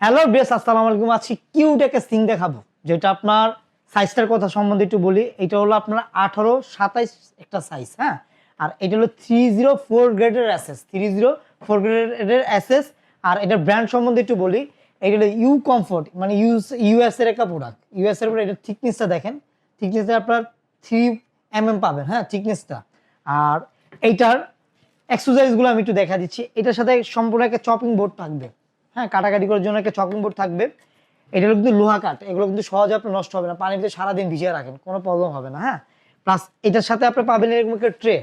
Hello বেশ, আসসালামু আলাইকুম। আজকে কিউট একটা সিং দেখাবো, যেটা আপনার সাইজটার কথা সম্বন্ধে একটু বলি। এটা হলো আপনার 18-27 একটা সাইজ, হ্যাঁ। আর এটা হলো 304 গ্রেডের অ্যাসেস, 304 গ্রেডের অ্যাসেস। আর এটার ব্র্যান্ড সম্বন্ধে একটু বলি। এটা হলো ইউ কমফোর্ট, মানে ইউএস এর একটা প্রোডাক্ট। ইউএস এর এটা থিকনেসটা দেখেন, থিকনেসটা আপনার 3 mm পাবেন, হ্যাঁ, থিকনেসটা। আর এইটার এক্সারসাইজগুলো আমি একটু দেখা দিচ্ছি। এটার সাথে সম্পূর্ণ একটা চপিং বোর্ড থাকবে, হ্যাঁ, কাটাকাটি করার জন্য একটা চপিং বোর্ড থাকবে। এটা হলো কিন্তু লোহা কাঠ, এগুলো কিন্তু সহজে আপনার নষ্ট হবে না, পানিতে সারাদিন ভিজিয়ে রাখেন কোনো প্রবলেম হবে না, হ্যাঁ। প্লাস এটার সাথে আপনি পাবেন এরকম একটা ট্রে।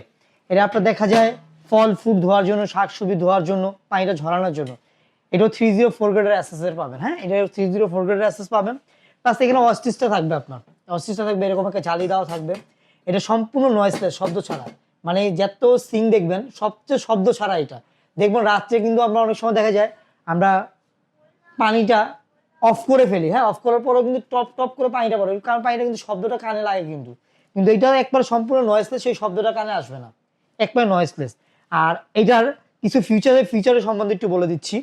এটা আপনার দেখা যায় ফল ফ্রুট ধোয়ার জন্য, শাকসবজি ধোয়ার জন্য, পানিটা ঝরানোর জন্য। এটাও 304 গ্রেডের অ্যাসেসের পাবেন, হ্যাঁ, এটা 304 গ্রেডের অ্যাসেস পাবেন। প্লাস এখানে অস্টিসটা থাকবে, আপনার অস্টিসটা থাকবে, এরকম একটা জালি দেওয়া থাকবে। এটা সম্পূর্ণ নয়েসলেস, শব্দ ছাড়া। মানে যত সিং দেখবেন সবচেয়ে শব্দ ছাড়া এটা দেখবেন। রাত্রে কিন্তু আমরা অনেক সময় দেখা যায় আমরা পানিটা অফ করে ফেলি, হ্যাঁ, অফ করার পরেও কিন্তু টপ টপ করে পানিটা পড়ে, কারণ পানিটা কিন্তু শব্দটা কানে লাগে, কিন্তু কিন্তু এটা একবার সম্পূর্ণ নয়েসলেস, সেই শব্দটা কানে আসবে না, একবার নয়েসলেস। আর এটার কিছু ফিচারের সম্বন্ধে একটু বলে দিচ্ছি।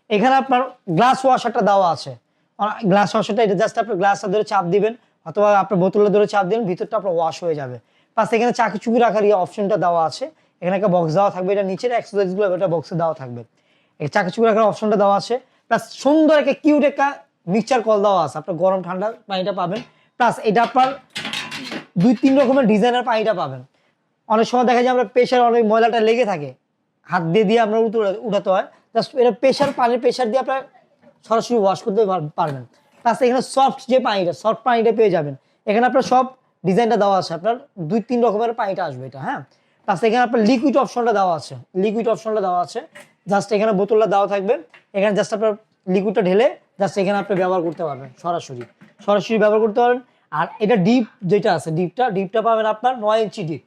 এখানে আপনার গ্লাস ওয়াশারটা দেওয়া আছে। গ্লাস ওয়াশারটা এটা জাস্ট আপনার গ্লাসটা ধরে চাপ দিবেন, অথবা আপনার বোতলে ধরে চাপ দিবেন, ভিতরটা আপনার ওয়াশ হয়ে যাবে। প্লাস এখানে চাকি চুকি রাখার অপশনটা দেওয়া আছে। এখানে একটা বক্স দেওয়া থাকবে, এটা নিচের এক্সারসাইজগুলো এটা বক্সে দেওয়া থাকবে। এই চাকি চুকি রাখার অপশনটা দেওয়া আছে। প্লাস সুন্দর একটা কিউট একটা মিক্সচার কল দেওয়া আছে, আপনার গরম ঠান্ডা পানিটা পাবেন। প্লাস এটা আপনার 2-3 রকমের ডিজাইনের পানিটা পাবেন। অনেক সময় দেখা যায় আমরা প্রেশার, অনেক ময়লাটা লেগে থাকে, হাত দিয়ে দিয়ে আমরা উঠাতে হয়। জাস্ট এটা পানির প্রেশার দিয়ে আপনার সরাসরি ওয়াশ করতে পারবেন। প্লাস এখানে সফট যে পানিটা, সফট পানিটা পেয়ে যাবেন। এখানে আপনার সব ডিজাইনটা দেওয়া আছে, আপনার 2-3 রকমের পানিটা আসবে এটা, হ্যাঁ। প্লাস এখানে আপনার লিকুইড অপশনটা দেওয়া আছে, জাস্ট এখানে বোতলটা দেওয়া থাকবে। এখানে জাস্ট আপনার লিকুইডটা ঢেলে জাস্ট এখানে আপনি ব্যবহার করতে পারবেন, সরাসরি ব্যবহার করতে পারবেন। আর এটা ডিপ যেটা আছে, ডিপটা পাবেন আপনার 9 ইঞ্চি ডিপ,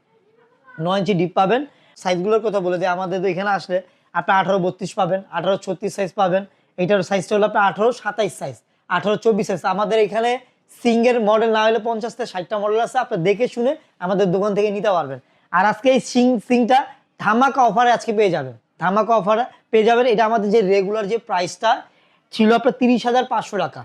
9 ইঞ্চি ডিপ পাবেন। সাইজগুলোর কথা বলে দিই, আমাদের তো এখানে আসলে আপনি 18-32 পাবেন, 18-36 সাইজ পাবেন। এইটার সাইজটা হলো আপনার 18-27 সাইজ, 18-24 সাইজ। আমাদের এখানে সিঙ্গের মডেল না হলে 50-60টা মডেল আছে, আপনি দেখে শুনে আমাদের দোকান থেকে নিতে পারবেন। আর আজকে এই সিংটা ধামাকা অফারে আজকে পেয়ে যাবেন, এটা আমাদের যে রেগুলার যে প্রাইসটা ছিল আপনার 30,500 টাকা,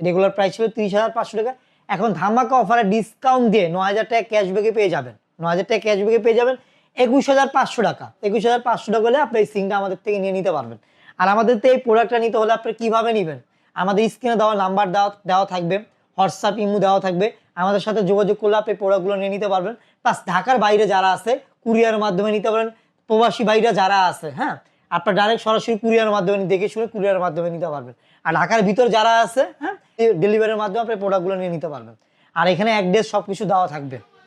রেগুলার প্রাইস ছিল 30,500 টাকা। এখন ধামাকা অফারে ডিসকাউন্ট দিয়ে 9,000 টাকা ক্যাশব্যাকে পেয়ে যাবেন, 9,000 টাকা ক্যাশব্যাকে পেয়ে যাবেন 21,500 টাকা। 21,500 টাকা হলে আপনি এই সিংটা আমাদের থেকে নিয়ে নিতে পারবেন। আর আমাদের তো এই প্রোডাক্টটা নিতে হলে আপনি কিভাবে নেবেন, আমাদের স্ক্রিনে দেওয়া নাম্বার দেওয়া থাকবে, হোয়াটসঅ্যাপ ইমো দেওয়া থাকবে। আমাদের সাথে যোগাযোগ করলে আপনি প্রোডাক্টগুলো নিয়ে নিতে পারবেন। প্লাস ঢাকার বাইরে যারা আছে কুরিয়ারের মাধ্যমে নিতে পারেন। প্রবাসী ভাইরা যারা আছে, হ্যাঁ, আপনার ডাইরেক্ট সরাসরি কুরিয়ারের মাধ্যমে দেখে শুনে কুরিয়ারের মাধ্যমে নিতে পারবেন। আর ঢাকার ভিতর যারা আছে, হ্যাঁ, ডেলিভারির মাধ্যমে আপনি প্রোডাক্টগুলো নিয়ে নিতে পারবেন। আর এখানে অ্যাড্রেস সবকিছু দেওয়া থাকবে।